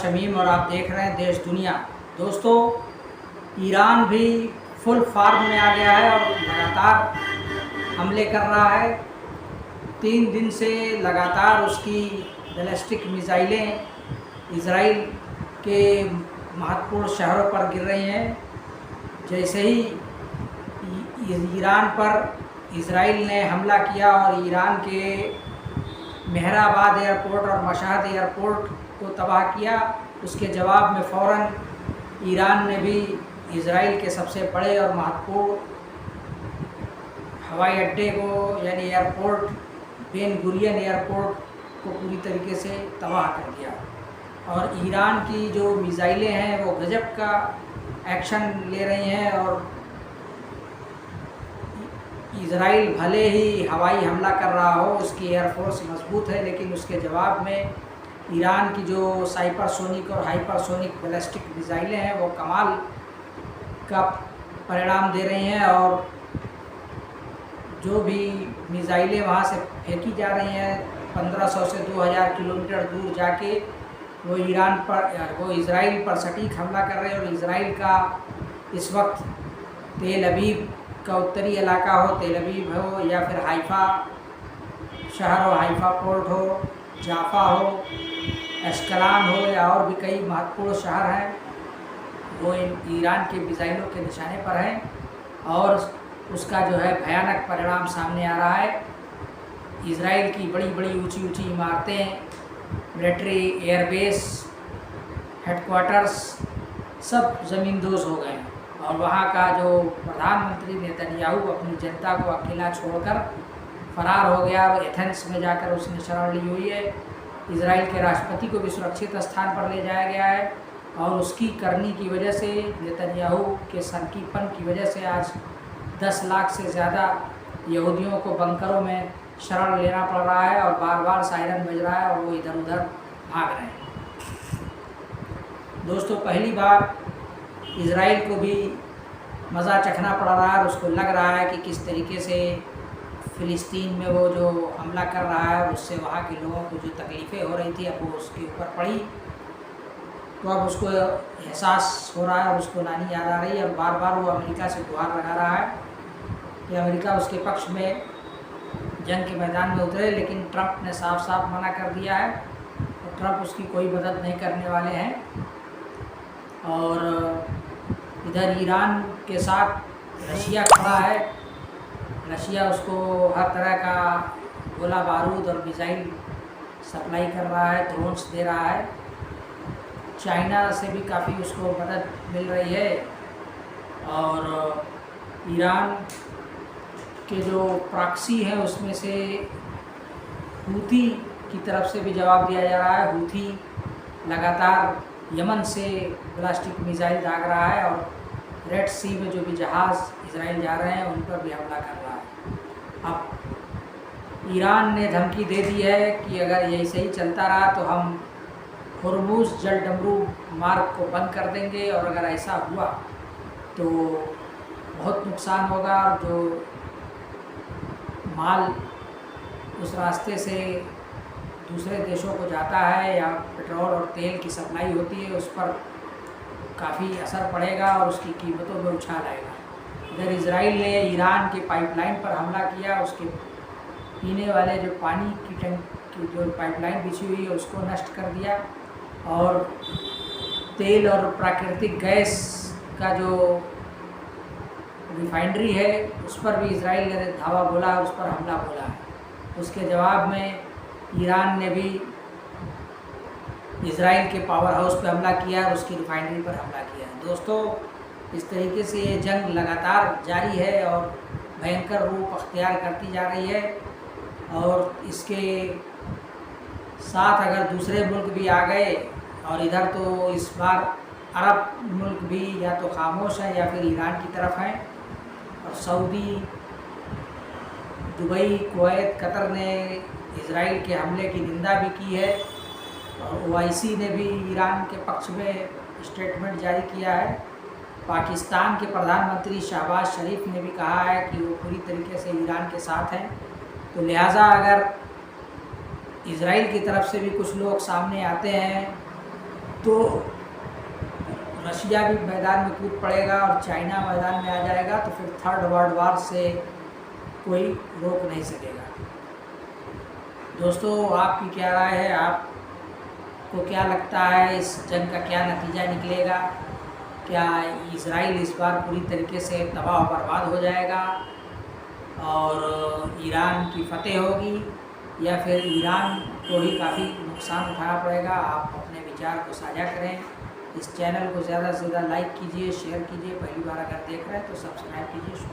शमीम और आप देख रहे हैं देश दुनिया। दोस्तों, ईरान भी फुल फार्म में आ गया है और लगातार हमले कर रहा है। 3 दिन से लगातार उसकी बैलिस्टिक मिसाइलें इजराइल के महत्वपूर्ण शहरों पर गिर रही हैं। जैसे ही ईरान पर इजराइल ने हमला किया और ईरान के मेहराबाद एयरपोर्ट और मशहद एयरपोर्ट को तबाह किया, उसके जवाब में फ़ौरन ईरान ने भी इजराइल के सबसे बड़े और महत्वपूर्ण हवाई अड्डे को यानी एयरपोर्ट बेन गुरियन एयरपोर्ट को पूरी तरीके से तबाह कर दिया। और ईरान की जो मिसाइलें हैं वो गजब का एक्शन ले रही हैं और इजराइल भले ही हवाई हमला कर रहा हो, उसकी एयरफोर्स मजबूत है, लेकिन उसके जवाब में ईरान की जो साइपरसोनिक और हाइपरसोनिक बैलिस्टिक मिसाइलें हैं वो कमाल का परिणाम दे रही हैं। और जो भी मिसाइलें वहाँ से फेंकी जा रही हैं 1500 से 2000 किलोमीटर दूर जाके वो इजराइल पर सटीक हमला कर रहे हैं। और इजराइल का इस वक्त तेल अवीव का उत्तरी इलाका हो, तेल अवीव हो या फिर हाइफा शहर हो, हाइफा पोर्ट हो, जाफा हो, एश्कलान हो या और भी कई महत्वपूर्ण शहर हैं, वो ईरान के मिसाइलों के निशाने पर हैं। और उसका जो है भयानक परिणाम सामने आ रहा है। इजराइल की बड़ी बड़ी ऊंची ऊंची इमारतें, मिलिट्री एयरबेस, हेडक्वार्टर्स सब ज़मींदोज़ हो गए हैं। और वहाँ का जो प्रधानमंत्री नेतन्याहू अपनी जनता को अकेला छोड़कर फरार हो गया और एथेंस में जाकर उसने शरण ली हुई है। इजराइल के राष्ट्रपति को भी सुरक्षित स्थान पर ले जाया गया है और उसकी करनी की वजह से, नेतन्याहू के सनकीपन की वजह से आज 10 लाख से ज़्यादा यहूदियों को बंकरों में शरण लेना पड़ रहा है और बार बार सायरन बज रहा है और वो इधर उधर भाग रहे हैं। दोस्तों, पहली बार इजराइल को भी मज़ा चखना पड़ रहा है और उसको लग रहा है कि किस तरीके से फ़िलिस्तीन में वो जो हमला कर रहा है उससे वहाँ के लोगों को जो तकलीफ़ें हो रही थी अब वो उसके ऊपर पड़ी, तो अब उसको एहसास हो रहा है और उसको नानी याद आ रही है। और बार बार वो अमेरिका से गुहार लगा रहा है कि अमेरिका उसके पक्ष में जंग के मैदान में उतरे, लेकिन ट्रंप ने साफ साफ मना कर दिया है और ट्रंप उसकी कोई मदद नहीं करने वाले हैं। और इधर ईरान के साथ रशिया खड़ा है। रशिया उसको हर तरह का गोला बारूद और मिसाइल सप्लाई कर रहा है, ड्रोन्स दे रहा है। चाइना से भी काफ़ी उसको मदद मिल रही है। और ईरान के जो प्रॉक्सी हैं उसमें से हूथी की तरफ से भी जवाब दिया जा रहा है। हूथी लगातार यमन से बैलिस्टिक मिसाइल दाग रहा है और रेड सी में जो भी जहाज़ इजराइल जा रहे हैं उन पर भी हमला कर रहा है। अब ईरान ने धमकी दे दी है कि अगर यही सही चलता रहा तो हम हुर्मुज़ जल डमरू मार्ग को बंद कर देंगे और अगर ऐसा हुआ तो बहुत नुकसान होगा। और जो माल उस रास्ते से दूसरे देशों को जाता है या पेट्रोल और तेल की सप्लाई होती है उस पर काफ़ी असर पड़ेगा और उसकी कीमतों में उछाल आएगा। इधर इजराइल ने ईरान के पाइपलाइन पर हमला किया, उसके पीने वाले जो पानी की टैंक की जो पाइपलाइन बिछी हुई है उसको नष्ट कर दिया। और तेल और प्राकृतिक गैस का जो रिफाइनरी है उस पर भी इजराइल ने धावा बोला, उस पर हमला बोला है। उसके जवाब में ईरान ने भी इजराइल के पावर हाउस पर हमला किया और उसकी रिफाइनरी पर हमला किया। दोस्तों, इस तरीके से ये जंग लगातार जारी है और भयंकर रूप अख्तियार करती जा रही है। और इसके साथ अगर दूसरे मुल्क भी आ गए, और इधर तो इस बार अरब मुल्क भी या तो खामोश हैं या फिर ईरान की तरफ हैं। और सऊदी, दुबई, कुवैत, कतर ने इजराइल के हमले की निंदा भी की है और OIC ने भी ईरान के पक्ष में स्टेटमेंट जारी किया है। पाकिस्तान के प्रधानमंत्री शहबाज शरीफ ने भी कहा है कि वो पूरी तरीके से ईरान के साथ हैं। तो लिहाजा अगर इजराइल की तरफ से भी कुछ लोग सामने आते हैं तो रशिया भी मैदान में कूद पड़ेगा और चाइना मैदान में आ जाएगा, तो फिर थर्ड वर्ल्ड वार से कोई रोक नहीं सकेगा। दोस्तों, आपकी क्या राय है? आपको क्या लगता है इस जंग का क्या नतीजा निकलेगा? क्या इजराइल इस बार पूरी तरीके से तबाह और बर्बाद हो जाएगा और ईरान की फतेह होगी, या फिर ईरान को ही काफ़ी नुकसान उठाना पड़ेगा? आप अपने विचार को साझा करें। इस चैनल को ज़्यादा से ज़्यादा लाइक कीजिए, शेयर कीजिए। पहली बार अगर देख रहे हैं तो सब्सक्राइब कीजिए।